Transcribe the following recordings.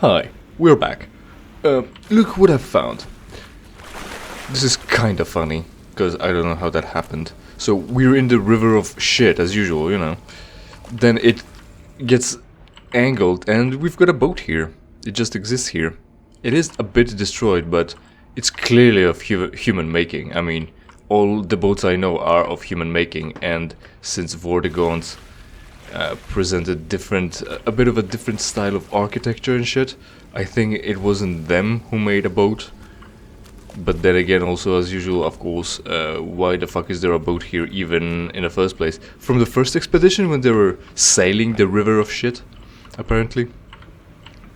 Hi, we're back. Look what I've found. This is kinda funny, because I don't know how that happened. So we're in the river of shit, as usual, you know. Then it gets angled, and we've got a boat here. It just exists here. It is a bit destroyed, but it's clearly of human making. I mean, all the boats I know are of human making, and since Vortigaunt's presented a bit of a different style of architecture and shit, I think it wasn't them who made a boat. But then again, also as usual, of course, why the fuck is there a boat here even in the first place? From the first expedition when they were sailing the river of shit, apparently.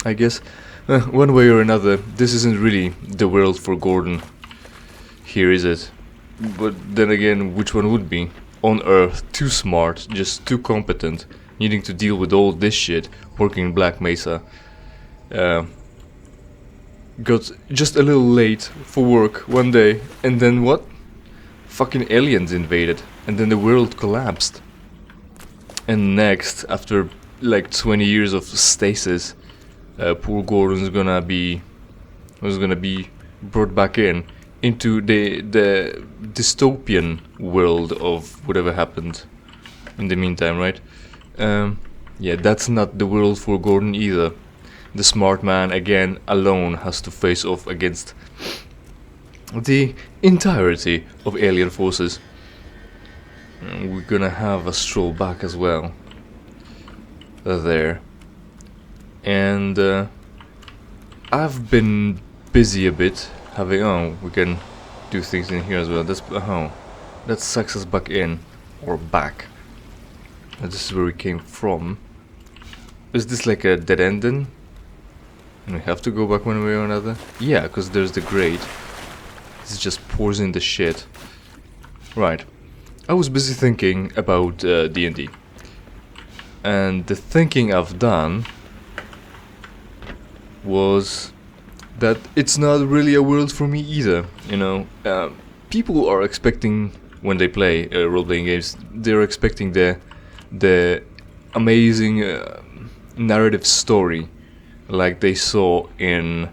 I guess, one way or another, this isn't really the world for Gordon. Here is it. But then again, which one would be? On Earth, too smart, just too competent, needing to deal with all this shit, working in Black Mesa. Got just a little late for work one day, and then what? Fucking aliens invaded, and then the world collapsed. And next, after like 20 years of stasis, poor Gordon's gonna be brought back into the dystopian world of whatever happened in the meantime, right? Yeah, that's not the world for Gordon either. The smart man, again, alone has to face off against the entirety of alien forces. And we're gonna have a stroll back as well. There. And I've been busy a bit. We can do things in here as well. That sucks us back in. Or back. And this is where we came from. Is this like a dead end then? And we have to go back one way or another? Yeah, because there's the grate. This just pours in the shit. Right. I was busy thinking about D&D. And the thinking I've done was that it's not really a world for me either, you know. People are expecting, when they play role-playing games, they're expecting the amazing narrative story like they saw in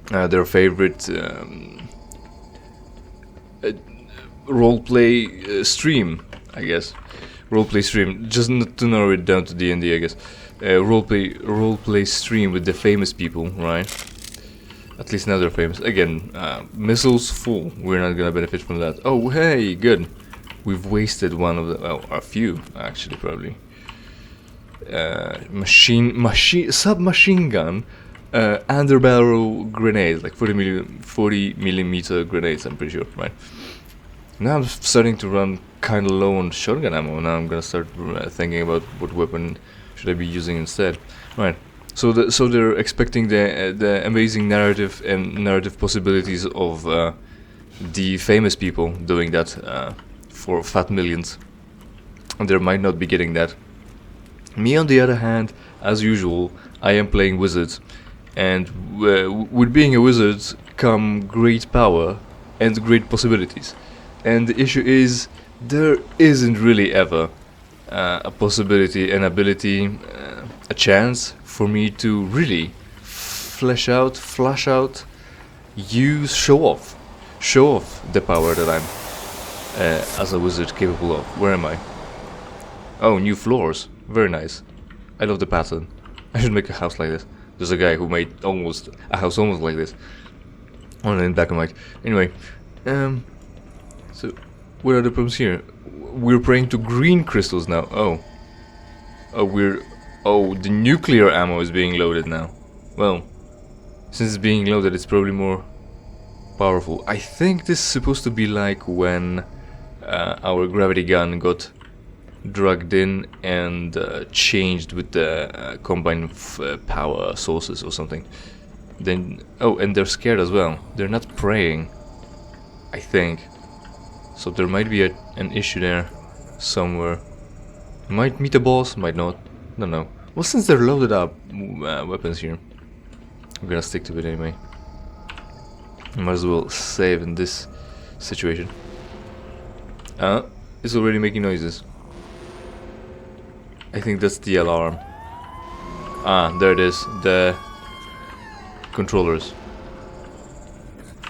their favorite roleplay stream, I guess. Roleplay stream, just not to narrow it down to D&D, I guess. Roleplay stream with the famous people, right? At least now they're famous. Again, missiles full. We're not gonna benefit from that. Oh, hey, good. We've wasted one of the, well, a few actually, probably. Submachine gun, underbarrel grenades, like 40 millimeter grenades. I'm pretty sure, right? Now I'm starting to run kind of low on shotgun ammo. Now I'm gonna start thinking about what weapon should I be using instead. Right. So they're expecting the amazing narrative and narrative possibilities of the famous people doing that for fat millions, and they might not be getting that. Me, on the other hand, as usual, I am playing wizards, and with being a wizard come great power and great possibilities. And the issue is, there isn't really ever a possibility, an ability, a chance for me to really flash out, show off the power that I'm as a wizard capable of. Where am I? Oh, new floors. Very nice. I love the pattern. I should make a house like this. There's a guy who made a house almost like this. On in black and white. Anyway, so what are the problems here? We're praying to green crystals now. The nuclear ammo is being loaded now. Well, since it's being loaded, it's probably more powerful. I think this is supposed to be like when our gravity gun got drugged in and changed with the combined power sources or something. Then, and they're scared as well. They're not praying, I think. So there might be an issue there somewhere. Might meet a boss, might not. Don't know. Well, since they're loaded up weapons here, I'm gonna stick to it anyway. Might as well save in this situation. It's already making noises. I think that's the alarm. Ah, there it is. The controllers.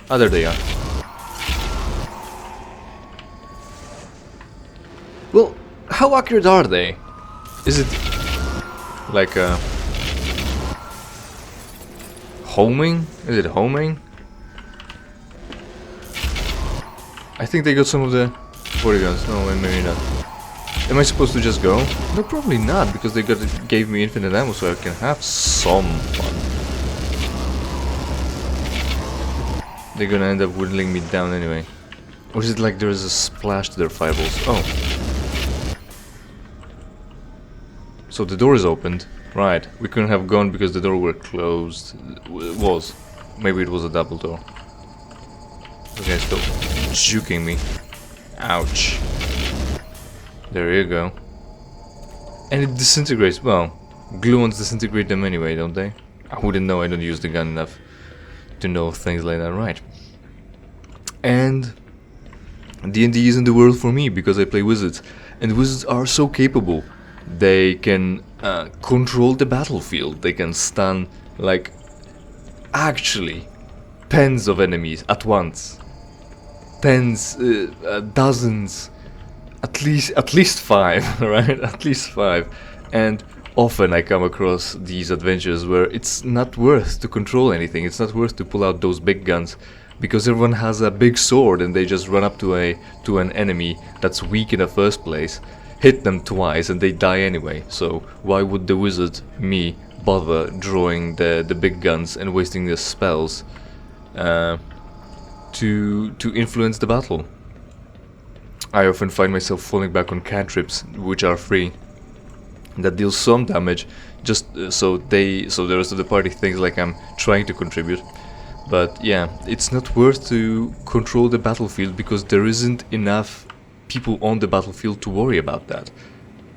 Ah, there they are. Well, how accurate are they? Is it like a homing? Is it homing? I think they got some of the polygons. No, maybe not. Am I supposed to just go? No, probably not, because they gave me infinite ammo, so I can have some fun. They're gonna end up whittling me down anyway. Or is it like there is a splash to their fireballs? Oh. So the door is opened. Right. We couldn't have gone because the door were closed. It was. Maybe it was a double door. Okay, still juking me. Ouch. There you go. And it disintegrates. Well, gluons disintegrate them anyway, don't they? I wouldn't know. I don't use the gun enough to know things like that, right? And D&D isn't the world for me because I play wizards, and wizards are so capable. They can control the battlefield. They can stun like actually tens of enemies at once. Tens, dozens, at least 5, right? At least 5. And often I come across these adventures where it's not worth to control anything. It's not worth to pull out those big guns because everyone has a big sword and they just run up to an enemy that's weak in the first place, hit them twice and they die anyway. So why would the wizard, me, bother drawing the big guns and wasting their spells to influence the battle? I often find myself falling back on cantrips, which are free, that deal some damage, just so the rest of the party thinks like I'm trying to contribute. But yeah, it's not worth to control the battlefield because there isn't enough people on the battlefield to worry about that.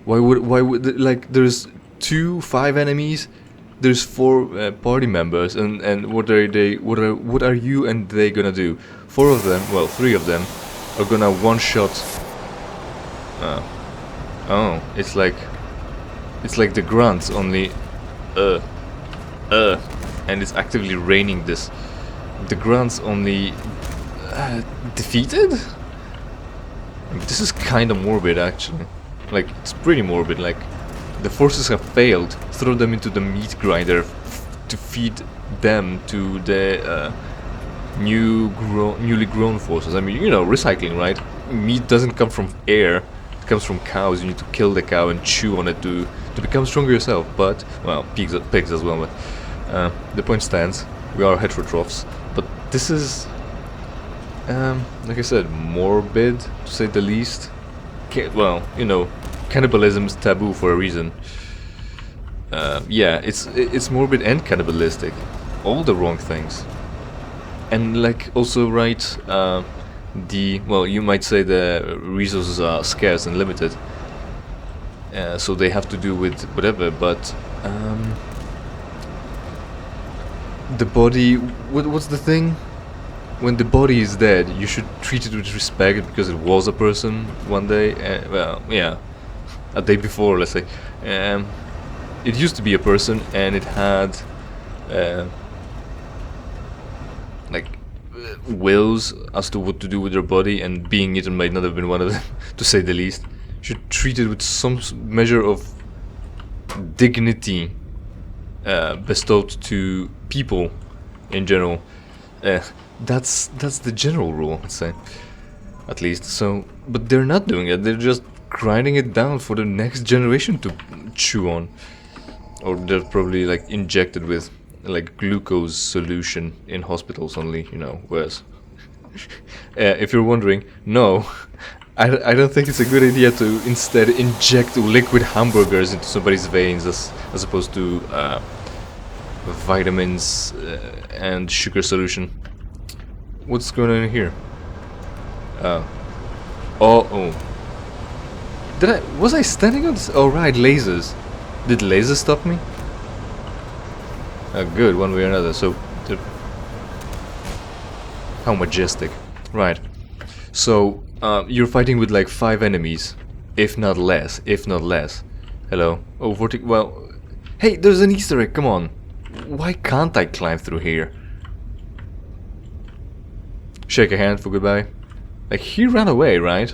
Why would like there's 5 enemies, there's 4 party members, and what are you and they gonna do? 4 of them, well, 3 of them are gonna one-shot. Oh, it's like the grunts, only and it's actively raining this. The grunts only defeated? This is kinda morbid actually. Like, it's pretty morbid. Like, the forces have failed. Throw them into the meat grinder to feed them to the newly grown forces. I mean, you know, recycling, right? Meat doesn't come from air. It comes from cows. You need to kill the cow and chew on it to become stronger yourself. But, well, pigs as well. But the point stands. We are heterotrophs. But this is, like I said, morbid to say the least. Well, you know, cannibalism is taboo for a reason. Yeah, it's morbid and cannibalistic. All the wrong things. And like also right, well, you might say the resources are scarce and limited, so they have to do with whatever. But the body, what's the thing? When the body is dead, you should treat it with respect because it was a person one day. Well, yeah, a day before, let's say. It used to be a person, and it had like wills as to what to do with their body, and being eaten might not have been one of them, to say the least. You should treat it with some measure of dignity bestowed to people in general. That's the general rule, let's say, at least. So, but they're not doing it. They're just grinding it down for the next generation to chew on, or they're probably like injected with like glucose solution in hospitals only, you know. Whereas, if you're wondering, no, I don't think it's a good idea to instead inject liquid hamburgers into somebody's veins as opposed to vitamins and sugar solution. What's going on here? Oh. Was I standing on this? Oh right, lasers. Did lasers stop me? Good, one way or another. So, how majestic. Right. So, you're fighting with like 5 enemies, if not less. Hello. Oh, well, Hey, there's an Easter egg, come on. Why can't I climb through here? Shake a hand for goodbye. Like, he ran away, right?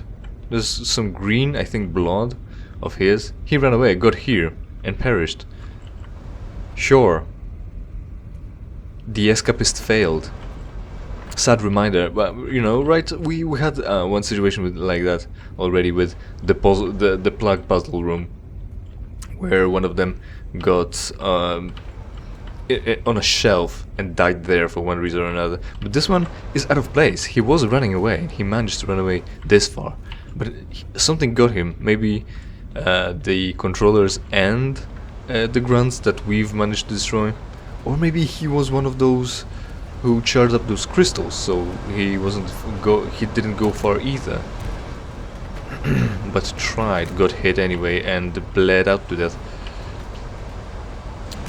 There's some green, I think, blood of his. He ran away, got here, and perished. Sure. The escapist failed. Sad reminder, but you know, right? We had one situation with like that already with the puzzle, the plug puzzle room, where one of them got on a shelf and died there for one reason or another. But this one is out of place. He was running away. He managed to run away this far, but something got him. Maybe the controllers and the grunts that we've managed to destroy, or maybe he was one of those who charged up those crystals, so he didn't go far either. But tried, got hit anyway, and bled out to death.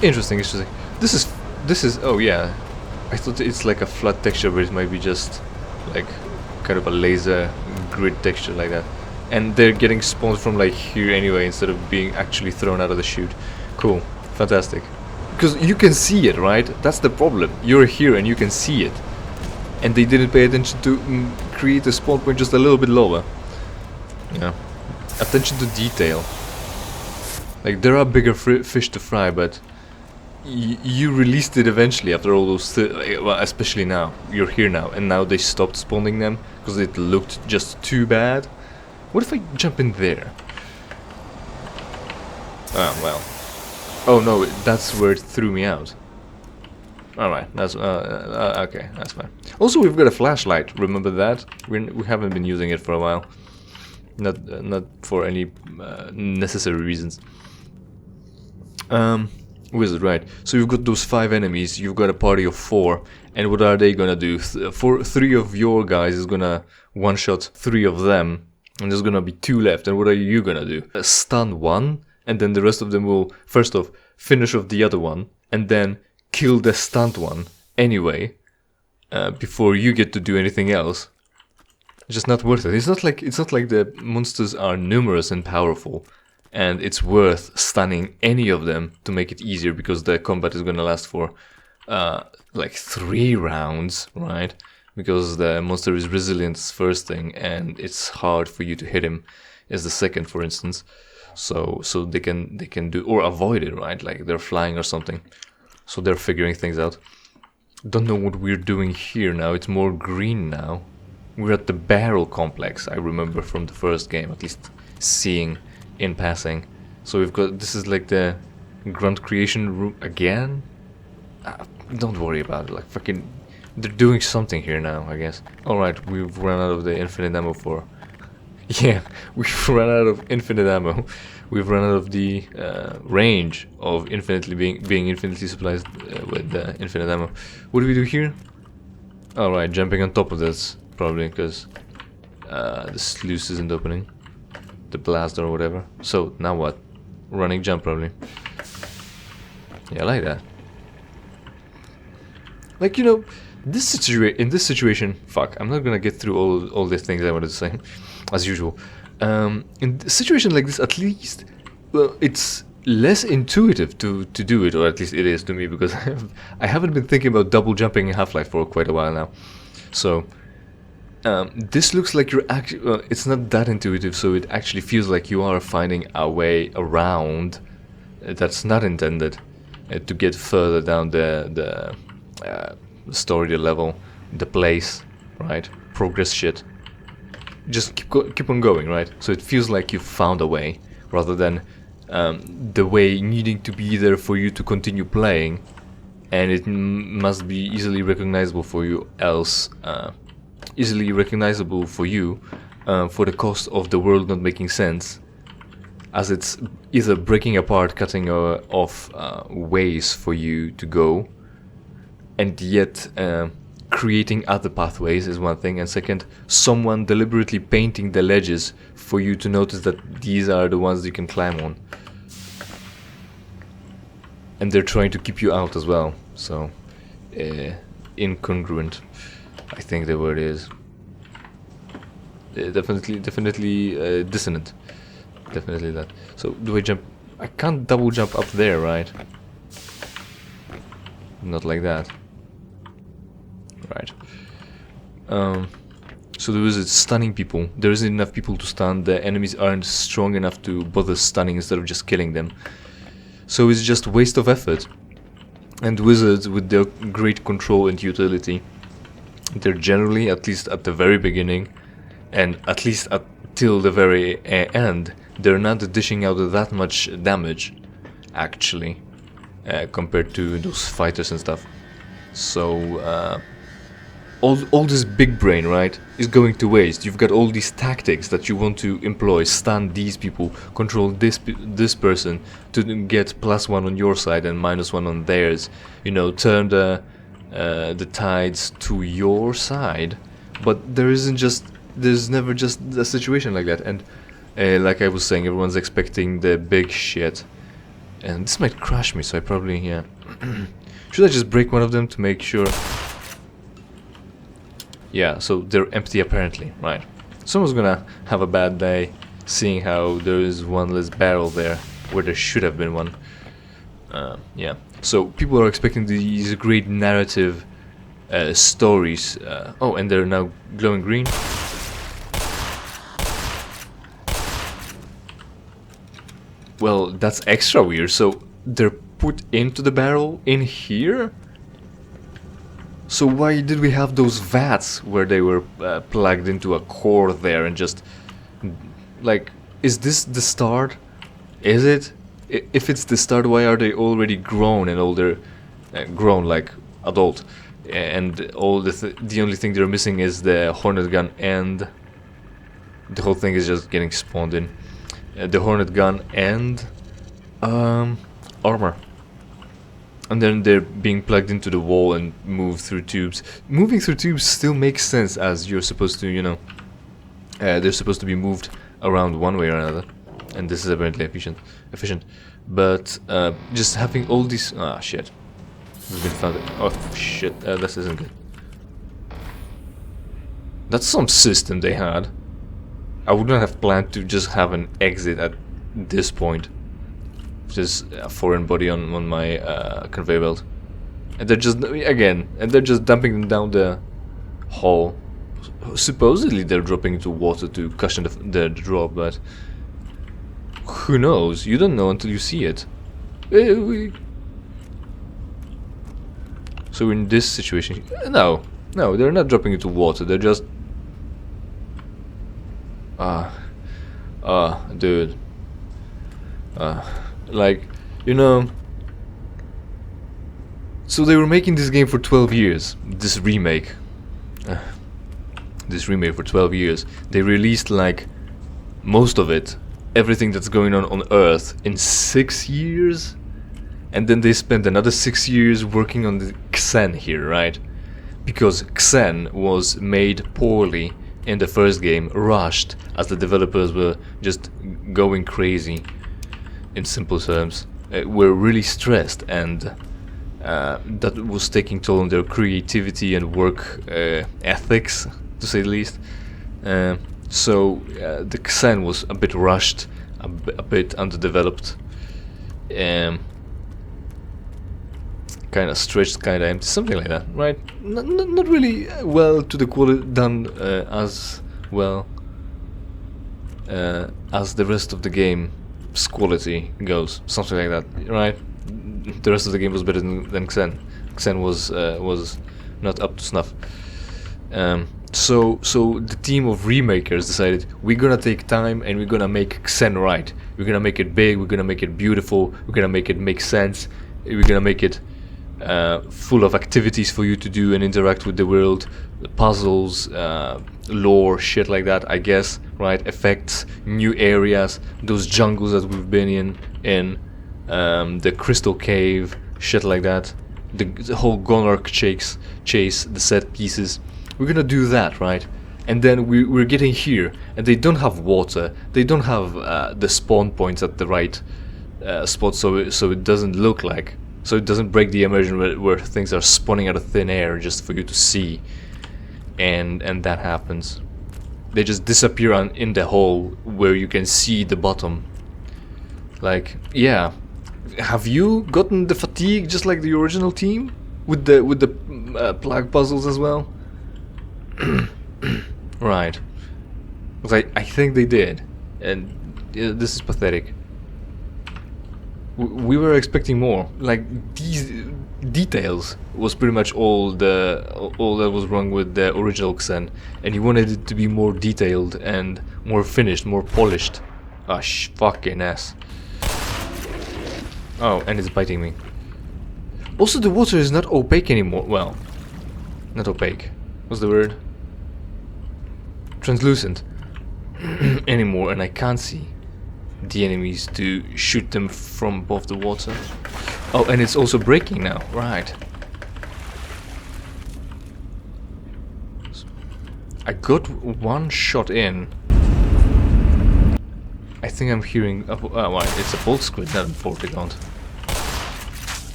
Interesting. This is oh yeah, I thought it's like a flat texture, but it might be just like kind of a laser grid texture like that. And they're getting spawned from like here anyway, instead of being actually thrown out of the chute. Cool, fantastic. Because you can see it, right? That's the problem. You're here and you can see it. And they didn't pay attention to create a spawn point just a little bit lower. Yeah. Attention to detail. Like, there are bigger fish to fry, but you released it eventually after all those... well, especially now. You're here now. And now they stopped spawning them because it looked just too bad. What if I jump in there? Oh, well. Oh no, that's where it threw me out. Alright, that's okay, that's fine. Also, we've got a flashlight, remember that? We haven't been using it for a while. Not for any necessary reasons. Wizard, right. So you've got those 5 enemies, you've got a party of 4, and what are they gonna do? 3 of your guys is gonna one-shot 3 of them, and there's gonna be 2 left, and what are you gonna do? Stun 1? And then the rest of them will, first off, finish off the other one, and then kill the stunned one anyway, before you get to do anything else. It's just not worth it. It's not like the monsters are numerous and powerful, and it's worth stunning any of them to make it easier, because the combat is gonna last for like 3 rounds, right? Because the monster is resilient as first thing, and it's hard for you to hit him as the second, for instance. So they can do, or avoid it, right? Like they're flying or something. So they're figuring things out. Don't know what we're doing here now. It's more green now. We're at the barrel complex, I remember from the first game, at least seeing in passing. So we've got, this is like the grunt creation room again? Don't worry about it, like fucking, they're doing something here now, I guess. Alright, we've run out of the infinite ammo for... Yeah, we've run out of infinite ammo. We've run out of the range of infinitely being infinitely supplied with infinite ammo. What do we do here? Alright, jumping on top of this, probably, because the sluice isn't opening. The blast or whatever. So, now what? Running jump, probably. Yeah, I like that. Like, you know, in this situation, fuck, I'm not gonna get through all the things I wanted to say. As usual. In a situation like this, at least, well, it's less intuitive to do it, or at least it is to me, because I haven't been thinking about double jumping in Half-Life for quite a while now. So, this looks like you're actually, well, it's not that intuitive, so it actually feels like you are finding a way around that's not intended to get further down the story level, the place, right? Progress shit. Just keep on going, right? So it feels like you've found a way, rather than the way needing to be there for you to continue playing, and it must be easily recognizable for you, else easily recognizable for you for the cost of the world not making sense, as it's either breaking apart, cutting off ways for you to go, and yet creating other pathways is one thing, and second, someone deliberately painting the ledges for you to notice that these are the ones you can climb on. And they're trying to keep you out as well, so incongruent, I think the word is. Definitely dissonant. Definitely that. So do I jump? I can't double jump up there, right? Not like that. Right. So the wizard's stunning people. There isn't enough people to stun. The enemies aren't strong enough to bother stunning instead of just killing them. So it's just waste of effort. And wizards, with their great control and utility, they're generally, at least at the very beginning, and at least till the very end, they're not dishing out that much damage, actually, compared to those fighters and stuff. So all this big brain, right, is going to waste. You've got all these tactics that you want to employ: stun these people, control this person to get +1 on your side and -1 on theirs. You know, turn the tides to your side. But there's never just a situation like that. And like I was saying, everyone's expecting the big shit. And this might crash me, so I probably, yeah. Should I just break one of them to make sure? Yeah, so they're empty apparently, right. Someone's gonna have a bad day seeing how there is one less barrel there where there should have been one. Yeah, so people are expecting these great narrative stories. Oh, and they're now glowing green. Well, that's extra weird. So they're put into the barrel in here? So why did we have those vats where they were plugged into a core there and just... Like, is this the start? Is it? If it's the start, why are they already grown and older? Grown like adult. And all the only thing they're missing is the hornet gun, and the whole thing is just getting spawned in. The hornet gun and armor. And then they're being plugged into the wall and moved through tubes. Moving through tubes still makes sense, as you're supposed to, you know, they're supposed to be moved around one way or another. And this is apparently efficient. But just having all these... Ah, shit. We've been found. Oh, shit. This isn't good. That's some system they had. I would not have planned to just have an exit at this point. Just a foreign body on my conveyor belt. And they're just, again, and they're just dumping them down the hall. Supposedly they're dropping into water to cushion the drop, but who knows? You don't know until you see it. So in this situation, no, they're not dropping into water. They're just dude. Like, you know. So they were making this game for 12 years. This remake. This remake for 12 years. They released like most of it, everything that's going on Earth, in 6 years. And then they spent another 6 years working on the Xen here, right? Because Xen was made poorly in the first game, rushed, as the developers were just going crazy. In simple terms, were really stressed, and that was taking toll on their creativity and work ethics, to say the least. So the Xen was a bit rushed, a bit underdeveloped, kind of stretched, kind of empty, something like that, right? Not really well to the quality done as well as the rest of the game. Quality goes, something like that, right? The rest of the game was better than Xen. Xen was not up to snuff. So the team of remakers decided, we're gonna take time and we're gonna make Xen right. We're gonna make it big. We're gonna make it beautiful. We're gonna make it make sense. We're gonna make it full of activities for you to do and interact with the world, puzzles, lore, shit like that, I guess, right? Effects, new areas, those jungles that we've been in the Crystal Cave, shit like that, the whole Gonarch chase, the set pieces. We're gonna do that, right? And then we're getting here, and they don't have water, they don't have the spawn points at the right spot, so it doesn't look like, so it doesn't break the immersion where things are spawning out of thin air just for you to see. And that happens. They just disappear in the hole where you can see the bottom. Like, yeah. Have you gotten the fatigue just like the original team? With the plague puzzles as well? Right. Because I think they did. And this is pathetic. We were expecting more. Like, these details was pretty much all that was wrong with the original Xen, and you wanted it to be more detailed and more finished, more polished. Ah, fucking ass. Oh, and it's biting me. Also, the water is not opaque anymore. Well, not opaque. What's the word? Translucent anymore, and I can't see the enemies to shoot them from above the water. Oh, and it's also breaking now, right. I got one shot in. I think I'm hearing... Oh, well, it's a bolt squid, not a Vortigaunt.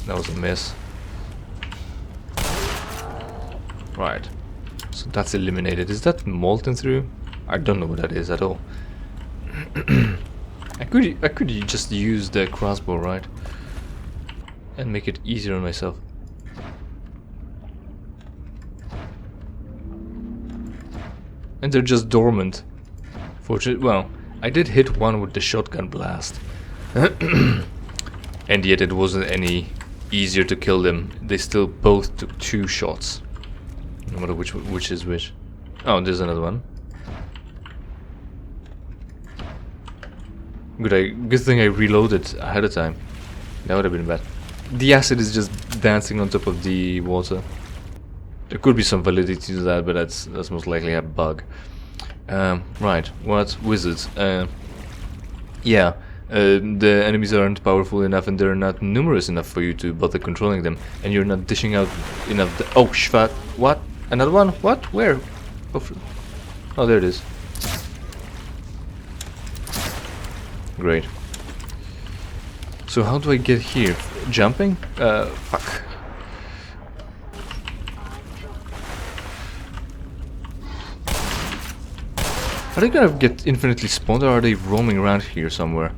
That was a miss. Right. So that's eliminated. Is that molten through? I don't know what that is at all. I could just use the crossbow, right? And make it easier on myself. And they're just dormant. Fortunately, well, I did hit one with the shotgun blast. And yet it wasn't any easier to kill them. They still both took 2 shots. No matter which is which. Oh, there's another one. Good thing I reloaded ahead of time. That would have been bad. The acid is just dancing on top of the water. There could be some validity to that, but that's most likely a bug. Right, what? Wizards. Yeah, the enemies aren't powerful enough and they're not numerous enough for you to bother controlling them. And you're not dishing out enough... Oh, shvat. What? Another one? What? Where? Oh, there it is. Great. So how do I get here? Jumping? Fuck. Are they gonna get infinitely spawned or are they roaming around here somewhere?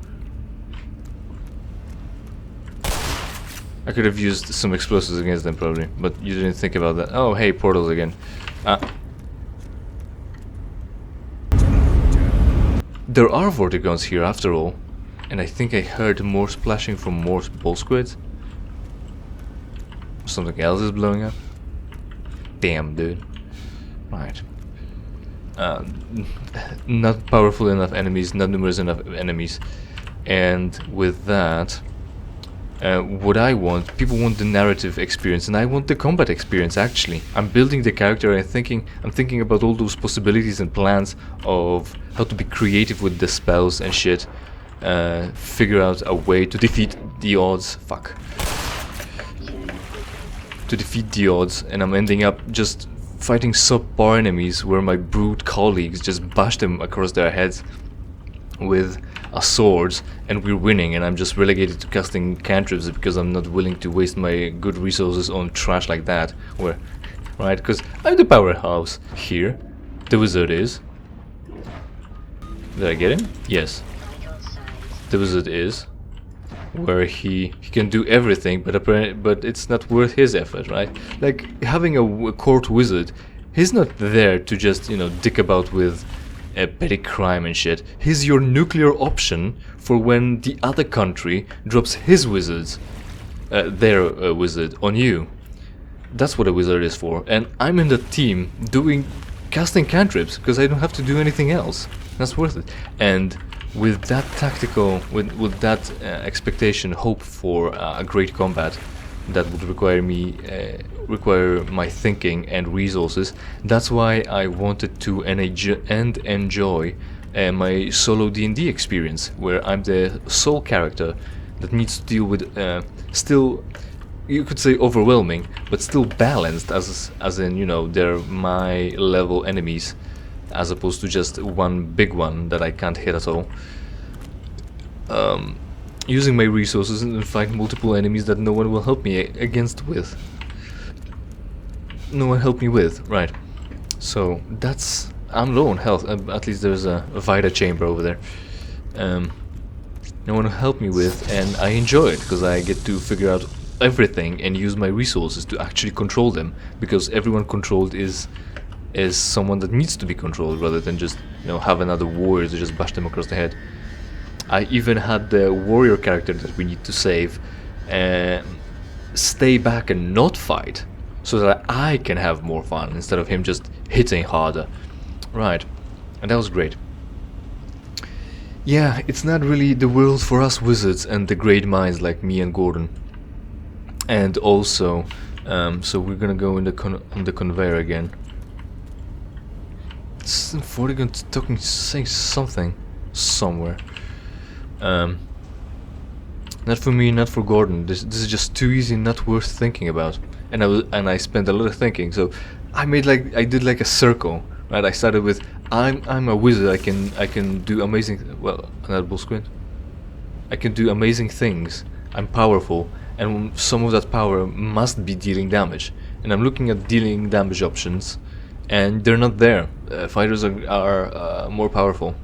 I could have used some explosives against them probably, but you didn't think about that. Oh, hey, portals again. There are Vortigauns here after all, and I think I heard more splashing from more bull squids. Something else is blowing up. Damn, dude. Right. Not powerful enough enemies, not numerous enough enemies, and with that, what I want, people want the narrative experience, and I want the combat experience. Actually, I'm building the character and I'm thinking about all those possibilities and plans of how to be creative with the spells and shit. Figure out a way to defeat the odds. Fuck. To defeat the odds, and I'm ending up just fighting subpar enemies where my brute colleagues just bash them across their heads with swords, and we're winning, and I'm just relegated to casting cantrips because I'm not willing to waste my good resources on trash like that. Where, right? Because I'm the powerhouse here. The wizard is. Did I get him? Yes. The wizard is. Where he can do everything, but it's not worth his effort, right? Like having a court wizard, he's not there to just, you know, dick about with a petty crime and shit. He's your nuclear option for when the other country drops his wizards, their wizard on you. That's what a wizard is for. And I'm in the team casting cantrips because I don't have to do anything else. That's worth it. And with that tactical, with that expectation, hope for a great combat that would require my thinking and resources. That's why I wanted to enjoy my solo D&D experience, where I'm the sole character that needs to deal with still, you could say, overwhelming, but still balanced, as in, you know, they're my level enemies, as opposed to just one big one that I can't hit at all. Using my resources and fight multiple enemies that no one will help me with. No one helped me with, right. So I'm low on health, at least there's a Vita chamber over there. no one to help me with, and I enjoy it because I get to figure out everything and use my resources to actually control them, because everyone controlled is someone that needs to be controlled rather than just, you know, have another warrior to just bash them across the head. I even had the warrior character that we need to save stay back and not fight, so that I can have more fun instead of him just hitting harder. Right, and that was great. Yeah, it's not really the world for us wizards and the great minds like me and Gordon. And also, so we're gonna go in on the conveyor again. Vortigern talking, saying something somewhere. Not for me, not for Gordon. This is just too easy, not worth thinking about. And I spent a lot of thinking. So I did like a circle, right? I started with I'm a wizard. I can do amazing. Well, another bull squint. I can do amazing things. I'm powerful, and some of that power must be dealing damage. And I'm looking at dealing damage options, and they're not there. Fighters are more powerful.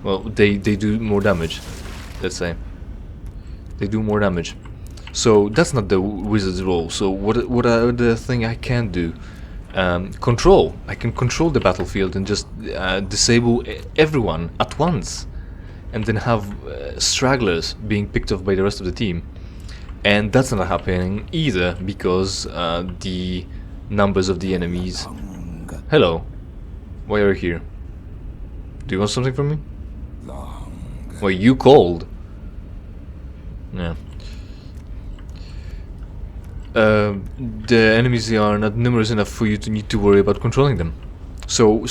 Well, they do more damage. Let's say they do more damage. So that's not the wizard's role. So what are the thing I can do? Control. I can control the battlefield and just disable everyone at once, and then have stragglers being picked off by the rest of the team. And that's not happening either, because the numbers of the enemies. Hello, why are you here? Do you want something from me? Well, you called. Yeah. The enemies are not numerous enough for you to need to worry about controlling them. So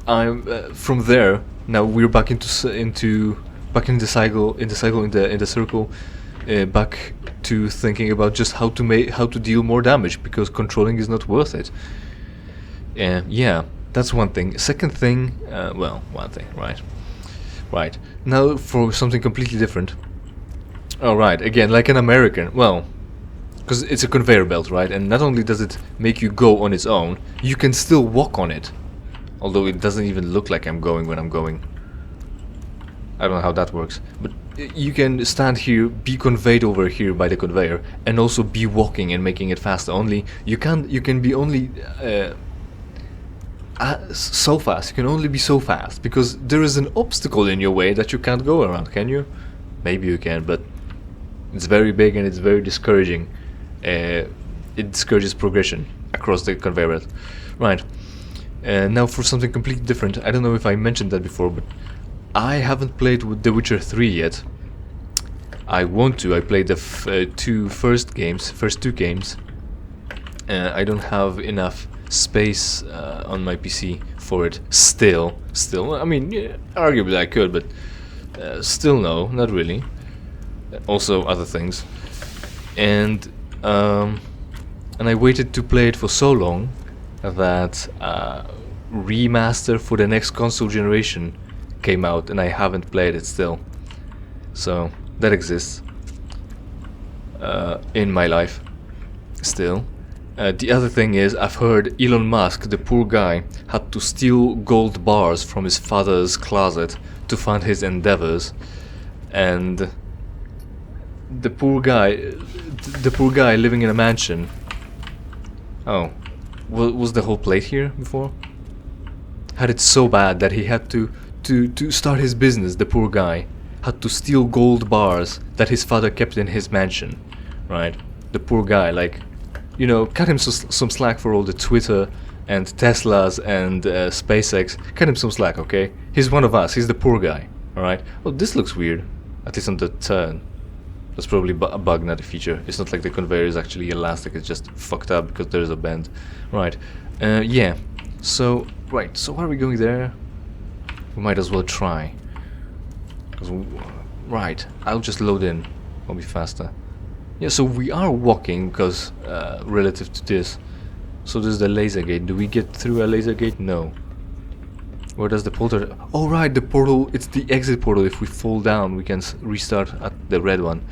I'm from there. Now we're back in the circle, back to thinking about just how to deal more damage, because controlling is not worth it. Yeah, that's one thing. Second thing, well, one thing, right. Now for something completely different. All right, again, like an American. Well, because it's a conveyor belt, right? And not only does it make you go on its own, you can still walk on it. Although it doesn't even look like I'm going when I'm going. I don't know how that works. But you can stand here, be conveyed over here by the conveyor, and also be walking and making it faster. Only you can be only so fast. You can only be so fast because there is an obstacle in your way that you can't go around, can you? Maybe you can, but it's very big and it's very discouraging. It discourages progression across the conveyor belt. Right. Now for something completely different. I don't know if I mentioned that before, but I haven't played with The Witcher 3 yet. I want to. I played the first two games. I don't have enough space on my PC for it. Still, I mean, yeah, arguably I could, but still no, not really. Also other things, and I waited to play it for so long that remaster for the next console generation came out, and I haven't played it still. So that exists in my life still. The other thing is, I've heard Elon Musk, the poor guy, had to steal gold bars from his father's closet to fund his endeavors, and the poor guy living in a mansion. Oh, was the whole plate here before? Had it so bad that he had to start his business. The poor guy had to steal gold bars that his father kept in his mansion, right? The poor guy, like, you know, cut him some slack for all the Twitter and Teslas and SpaceX. Cut him some slack, okay? He's one of us. He's the poor guy, all right? Well, this looks weird, at least on the turn. That's probably a bug, not a feature. It's not like the conveyor is actually elastic. It's just fucked up because there's a bend, right? Yeah. So right. So are we going there? We might as well try. Right. I'll just load in. I'll be faster. Yeah. So we are walking because relative to this. So there's the laser gate. Do we get through a laser gate? No. Where does the portal? Oh right, the portal. It's the exit portal. If we fall down, we can restart at the red one.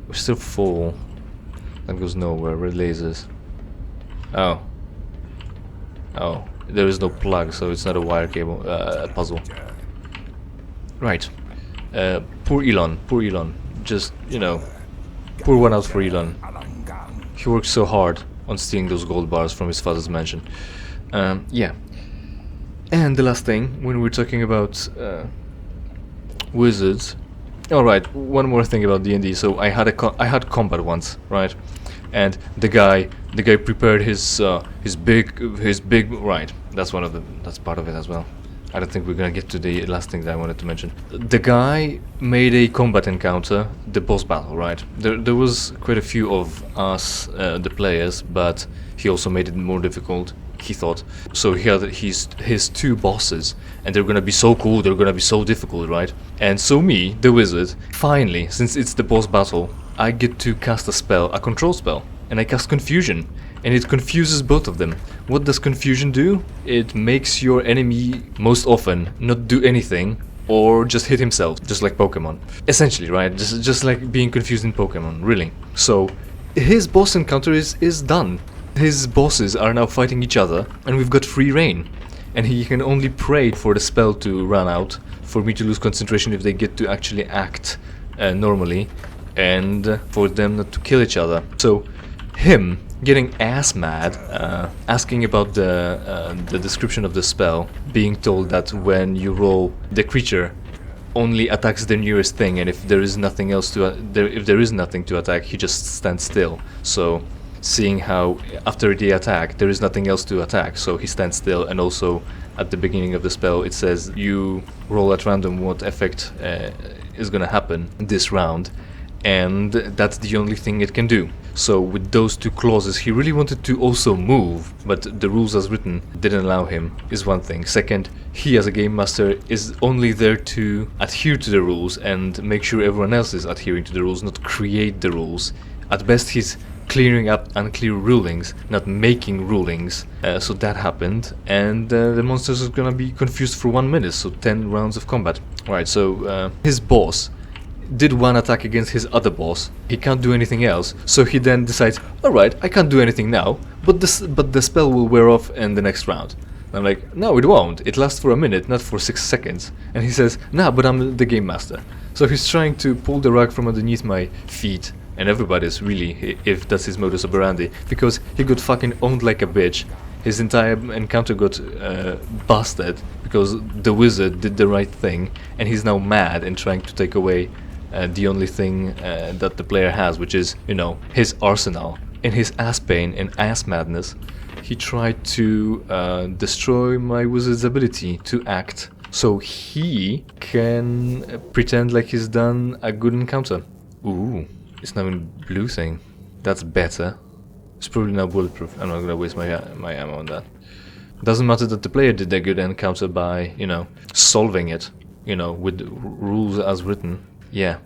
We still fall. That goes nowhere. Red lasers. Oh. Oh, there is no plug, so it's not a wire cable puzzle. Right. Poor Elon, poor Elon. Just, you know, pour one out for Elon. He worked so hard on stealing those gold bars from his father's mansion. Yeah. And the last thing, when we're talking about wizards. Alright, one more thing about D&D. So I had combat once, right? And the guy prepared his big right. That's part of it as well. I don't think we're gonna get to the last thing that I wanted to mention. The guy made a combat encounter, the boss battle, right? There was quite a few of us, the players, but he also made it more difficult, he thought. So he had his two bosses, and they're gonna be so cool, they're gonna be so difficult, right? And so me, the wizard, finally, since it's the boss battle, I get to cast a spell, a control spell, and I cast Confusion. And it confuses both of them. What does Confusion do? It makes your enemy, most often, not do anything or just hit himself, just like Pokemon. Essentially, right? Just like being confused in Pokemon, really. So, his boss encounter is done. His bosses are now fighting each other, and we've got free reign. And he can only pray for the spell to run out, for me to lose concentration if they get to actually act normally, and for them not to kill each other. So, him getting ass mad, asking about the description of the spell, being told that when you roll, the creature only attacks the nearest thing, and if there is nothing else to if there is nothing to attack, he just stands still. So, seeing how after the attack there is nothing else to attack, so he stands still, and also at the beginning of the spell it says you roll at random what effect is gonna happen this round, and that's the only thing it can do. So with those two clauses, he really wanted to also move, but the rules as written didn't allow him, is one thing. Second, he as a game master is only there to adhere to the rules and make sure everyone else is adhering to the rules, not create the rules. At best he's clearing up unclear rulings, not making rulings. So that happened, and the monsters are gonna be confused for 1 minute, so 10 rounds of combat. Alright, so his boss did one attack against his other boss. He can't do anything else, so he then decides, alright, I can't do anything now, but the spell will wear off in the next round. And I'm like, no, it won't. It lasts for a minute, not for 6 seconds. And he says, nah, but I'm the game master. So he's trying to pull the rug from underneath my feet, and everybody's really, if that's his modus operandi, because he got fucking owned like a bitch. His entire encounter got busted because the wizard did the right thing, and he's now mad and trying to take away the only thing that the player has, which is, you know, his arsenal. In his ass pain and ass madness, he tried to destroy my wizard's ability to act, so he can pretend like he's done a good encounter. Ooh, it's now in blue thing. That's better. It's probably not bulletproof. I'm not gonna waste my ammo on that. Doesn't matter that the player did a good encounter by, you know, solving it, you know, with rules as written. Yeah.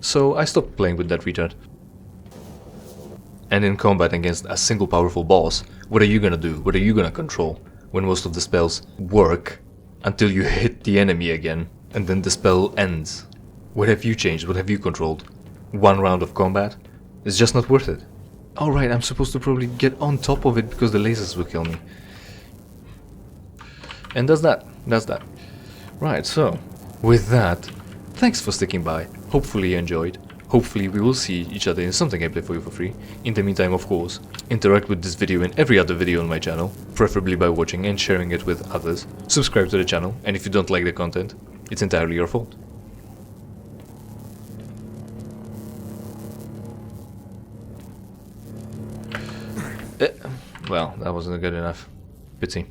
So I stopped playing with that retard. And in combat against a single powerful boss, what are you gonna do? What are you gonna control when most of the spells work until you hit the enemy again, and then the spell ends? What have you changed? What have you controlled? 1 round of combat? It's just not worth it. Alright, I'm supposed to probably get on top of it because the lasers will kill me. And that's that. Right, so, with that, thanks for sticking by. Hopefully you enjoyed. Hopefully we will see each other in something I play for you for free. In the meantime, of course, interact with this video and every other video on my channel, preferably by watching and sharing it with others. Subscribe to the channel, and if you don't like the content, it's entirely your fault. Well, that wasn't good enough. Pity.